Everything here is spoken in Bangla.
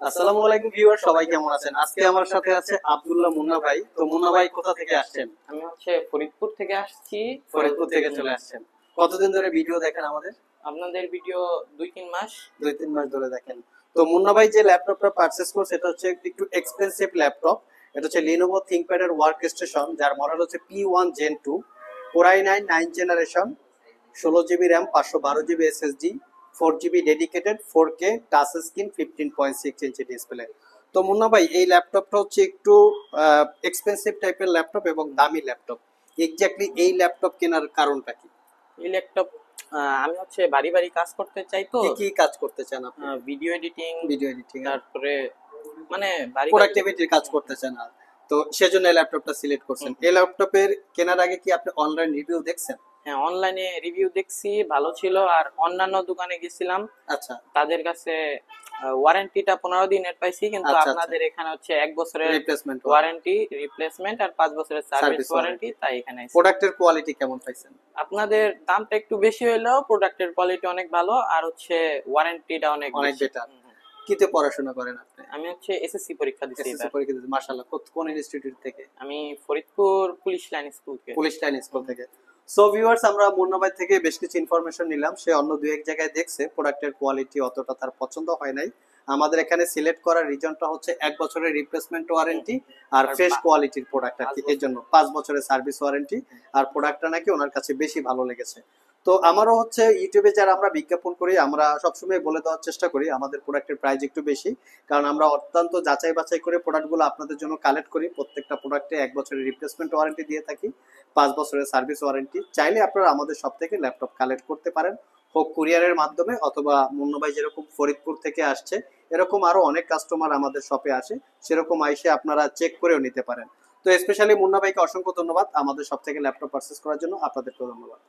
আসসালামু আলাইকুম ভিউয়ার, সবাই কেমন আছেন? আজকে আমার সাথে আছে আব্দুল্লাহ মুন্না ভাই। তো মুন্না ভাই কোথা থেকে আসছেন? আমি ফরিদপুর থেকে আসছি। ফরিদপুর থেকে চলে আসছেন। কতদিন ধরে ভিডিও দেখেন আমাদের? আপনাদের ভিডিও 2-3 মাস। 2-3 মাস ধরে দেখেন। তো মুন্না ভাই যে ল্যাপটপটা পারচেজ করছে এটা হচ্ছে একটু এক্সপেন্সিভ ল্যাপটপ। এটা হচ্ছে Lenovo ThinkPad এর ওয়ার্ক স্টেশন, যার মডেল হচ্ছে P1 Gen 2, Core i9 9 generation, 16 GB RAM, 512 GB SSD, 4 GB dedicated, 4K touch screen, 15.6 inch display. তো মুন্না ভাই, এই ল্যাপটপটা হচ্ছে একটু এক্সপেন্সিভ টাইপের ল্যাপটপ এবং দামি ল্যাপটপ। এক্স্যাক্টলি এই ল্যাপটপ কেনার কারণটা কি? এই ল্যাপটপ আমি বাড়ি বাড়ি কাজ করতে চাই। তো কি কি কাজ করতে চান আপনি? ভিডিও এডিটিং, ভিডিও এডিটিং, তারপরে বাড়ি প্রোডাক্টিভিটির কাজ করতে চান। তো সেজন্য এই ল্যাপটপটা সিলেক্ট করছেন। এই ল্যাপটপের কেনার আগে কি আপনি অনলাইন রিভিউ দেখছেন? হ্যাঁ, অনলাইনে রিভিউ দেখছি, ভালো ছিল। আর অন্যান্য দোকানে গেছিলাম, আচ্ছা, তাদের কাছে ওয়ারেন্টিটা 15 দিনের পাইছি, কিন্তু আচ্ছা, আপনাদের এখানে হচ্ছে 1 বছরের রিপ্লেসমেন্ট ওয়ারেন্টি, রিপ্লেসমেন্ট আর 5 বছরের সার্ভিস ওয়ারেন্টি। তাই এখানে প্রোডাক্টের কোয়ালিটি কেমন পাইছেন? আপনাদের দামটা একটু বেশি হলেও প্রোডাক্টের কোয়ালিটি অনেক ভালো, আর ওয়ারেন্টিটা অনেক বেটার। কিতে পড়াশোনা করেন আপনি? আমি এসএসসি পরীক্ষা দিছি এসএসসি এবার। পরীক্ষা দিয়েছেন, মাশাআল্লাহ। কোন ইনস্টিটিউট থেকে? আমি ফরিদপুর পুলিশ লাইন স্কুল থেকে। পুলিশ লাইন স্কুল থেকে। সো ভিউয়ার্স, আমরা মুন্না ভাই থেকে বেশ কিছু ইনফরমেশন নিলাম। সে অন্য দুই এক জায়গায় দেখছে, প্রোডাক্টের কোয়ালিটি অতটা তার পছন্দ হয় নাই। আমাদের এখানে সিলেক্ট করার রিজনটা হচ্ছে 1 বছরের রিপ্লেসমেন্ট ওয়ারেন্টি আর ফ্রেশ কোয়ালিটির প্রোডাক্ট আর কি। এর জন্য 5 বছরের সার্ভিস ওয়ারেন্টি, আর প্রোডাক্টটা নাকি ওনার কাছে বেশি ভালো লেগেছে। তো আমারও হচ্ছে ইউটিউবে যারা আমরা বিজ্ঞাপন করি, আমরা সবসময় বলে দেওয়ার চেষ্টা করি আমাদের প্রোডাক্টের প্রাইস একটু বেশি, কারণ আমরা অত্যন্ত যাচাই বাছাই করে প্রোডাক্টগুলো আপনাদের জন্য কালেক্ট করি। প্রত্যেকটা প্রোডাক্টে 1 বছরের রিপ্লেসমেন্ট ওয়ারেন্টি দিয়ে থাকি, 5 বছরের সার্ভিস ওয়ারেন্টি। চাইলে আপনারা আমাদের সব থেকে ল্যাপটপ কালেক্ট করতে পারেন, হোক কুরিয়ারের মাধ্যমে অথবা মুন্না ভাই যেরকম ফরিদপুর থেকে আসছে, এরকম আরো অনেক কাস্টমার আমাদের শপে আসে, সেরকম আইসে আপনারা চেক করেও নিতে পারেন। তো স্পেশালি মুন্না ভাইকে অসংখ্য ধন্যবাদ আমাদের সব থেকে ল্যাপটপ পারচেজ করার জন্য। আপনাদেরকে ধন্যবাদ।